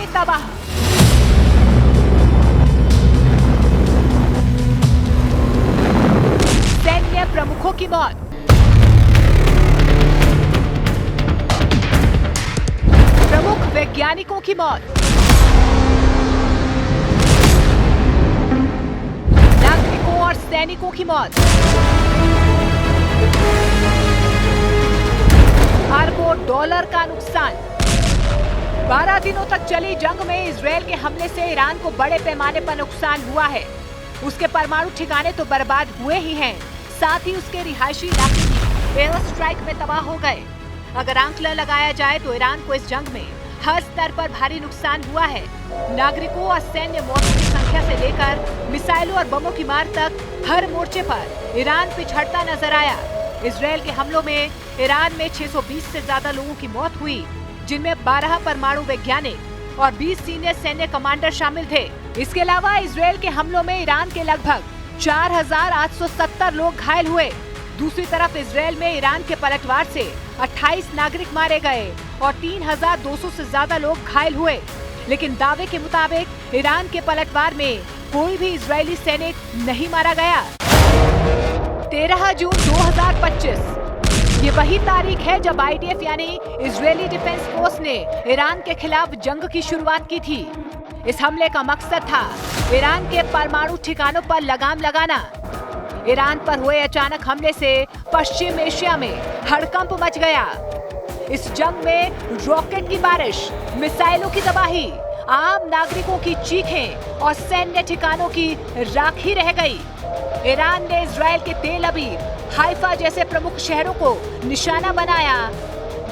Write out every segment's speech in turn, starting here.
ठिकाने तबाह। सैन्य प्रमुखों की मौत। प्रमुख वैज्ञानिकों की मौत। नागरिकों और सैनिकों की मौत। अरबों डॉलर का नुकसान। 12 दिनों तक चली जंग में इजरायल के हमले से ईरान को बड़े पैमाने पर नुकसान हुआ है। उसके परमाणु ठिकाने तो बर्बाद हुए ही हैं, साथ ही उसके रिहायशी इलाके भी एयर स्ट्राइक में तबाह हो गए। अगर आंकड़ा लगाया जाए तो ईरान को इस जंग में हर स्तर पर भारी नुकसान हुआ है। नागरिकों और सैन्य मौतों की संख्या से लेकर मिसाइलों और बमों की मार तक हर मोर्चे पर ईरान पिछड़ता नजर आया। इजरायल के हमलों में ईरान में 620 से ज्यादा लोगों की मौत हुई, जिनमें 12 परमाणु वैज्ञानिक और 20 सीनियर सैन्य कमांडर शामिल थे। इसके अलावा इजरायल के हमलों में ईरान के लगभग 4,870 लोग घायल हुए। दूसरी तरफ इजरायल में ईरान के पलटवार से 28 नागरिक मारे गए और 3,200 से ज्यादा लोग घायल हुए। लेकिन दावे के मुताबिक ईरान के पलटवार में कोई भी इजरायली सैनिक नहीं मारा गया। 13 जून 2025 ये वही तारीख है जब IDF यानी इजरायली डिफेंस फोर्स ने ईरान के खिलाफ जंग की शुरुआत की थी। इस हमले का मकसद था ईरान के परमाणु ठिकानों पर लगाम लगाना। ईरान पर हुए अचानक हमले से पश्चिम एशिया में हड़कंप मच गया। इस जंग में रॉकेट की बारिश, मिसाइलों की तबाही, आम नागरिकों की चीखें और सैन्य ठिकानों की राखी रह गई। ईरान ने इजरायल के तेल अवीव, हाइफा जैसे प्रमुख शहरों को निशाना बनाया,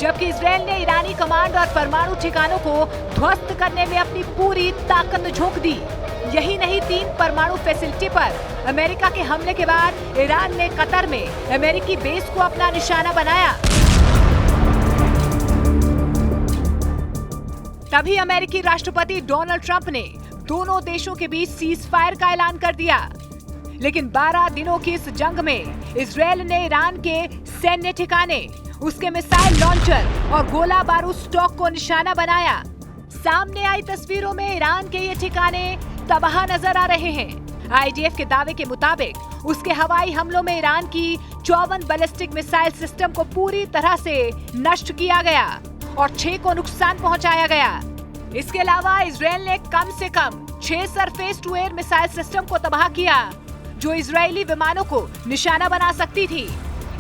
जबकि इजरायल ने ईरानी कमांड और परमाणु ठिकानों को ध्वस्त करने में अपनी पूरी ताकत झोंक दी। यही नहीं, 3 परमाणु फैसिलिटी पर अमेरिका के हमले के बाद ईरान ने कतर में अमेरिकी बेस को अपना निशाना बनाया। तभी अमेरिकी राष्ट्रपति डोनाल्ड ट्रंप ने दोनों देशों के बीच सीज फायर का ऐलान कर दिया। लेकिन 12 दिनों की इस जंग में इजरायल ने ईरान के सैन्य ठिकाने, उसके मिसाइल लॉन्चर और गोला बारूद स्टॉक को निशाना बनाया। सामने आई तस्वीरों में ईरान के ये ठिकाने तबाह नजर आ रहे हैं। IDF के दावे के मुताबिक उसके हवाई हमलों में ईरान की 54 बैलिस्टिक मिसाइल सिस्टम को पूरी तरह से नष्ट किया गया और 6 को नुकसान पहुंचाया गया। इसके अलावा इजरायल ने कम से कम 6 surface to air missile system को तबाह किया, जो इजरायली विमानों को निशाना बना सकती थी।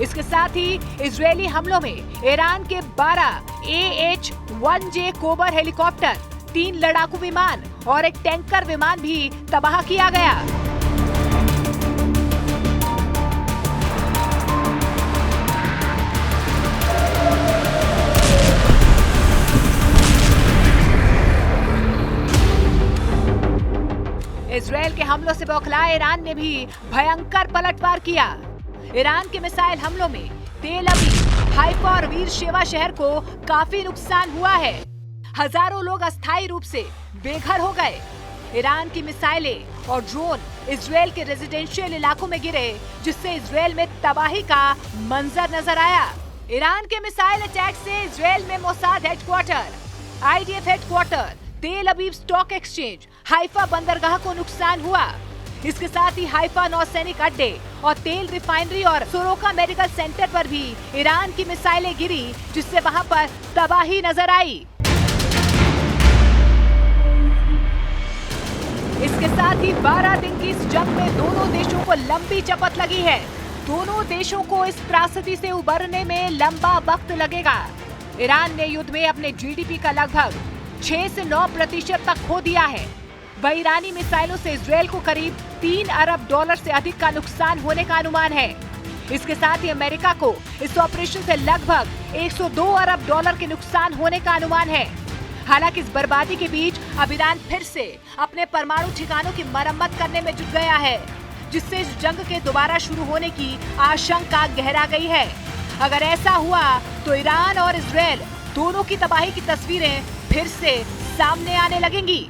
इसके साथ ही इजरायली हमलों में ईरान के 12 AH-1J कोबर हेलीकॉप्टर, 3 लड़ाकू विमान और एक टैंकर विमान भी तबाह किया गया। इजरायल के हमलों से बौखलाए ईरान ने भी भयंकर पलटवार किया। ईरान के मिसाइल हमलों में तेल अवीव, हाइफा और वीर शेवा शहर को काफी नुकसान हुआ है। हजारों लोग अस्थायी रूप से बेघर हो गए। ईरान की मिसाइलें और ड्रोन इजरायल के रेजिडेंशियल इलाकों में गिरे, जिससे इजरायल में तबाही का मंजर नजर आया। ईरान के मिसाइल अटैक से इजरायल में मोसाद हेडक्वार्टर, IDF हेडक्वार्टर, तेल अवीव स्टॉक एक्सचेंज, हाइफा बंदरगाह को नुकसान हुआ। इसके साथ ही हाइफा नौसैनिक अड्डे और तेल रिफाइनरी और सोरोका मेडिकल सेंटर पर भी ईरान की मिसाइलें गिरी, जिससे वहां पर तबाही नजर आई। इसके साथ ही 12 दिन की इस जंग में दोनों देशों को लंबी चपत लगी है। दोनों देशों को इस त्रासदी से उबरने में लंबा वक्त लगेगा। ईरान ने युद्ध में अपने GDP का लगभग 6 से 9% तक खो दिया है। वह ईरानी मिसाइलों से इजरायल को करीब $3 अरब से अधिक का नुकसान होने का अनुमान है। इसके साथ ही अमेरिका को इस ऑपरेशन से लगभग $102 अरब के नुकसान होने का अनुमान है। हालांकि इस बर्बादी के बीच अब ईरान फिर से अपने परमाणु ठिकानों की मरम्मत करने में जुट गया है, जिससे इस जंग के दोबारा शुरू होने की आशंका गहरा गई है। अगर ऐसा हुआ तो ईरान और इजरायल दोनों की तबाही की तस्वीरें फिर से सामने आने लगेंगी।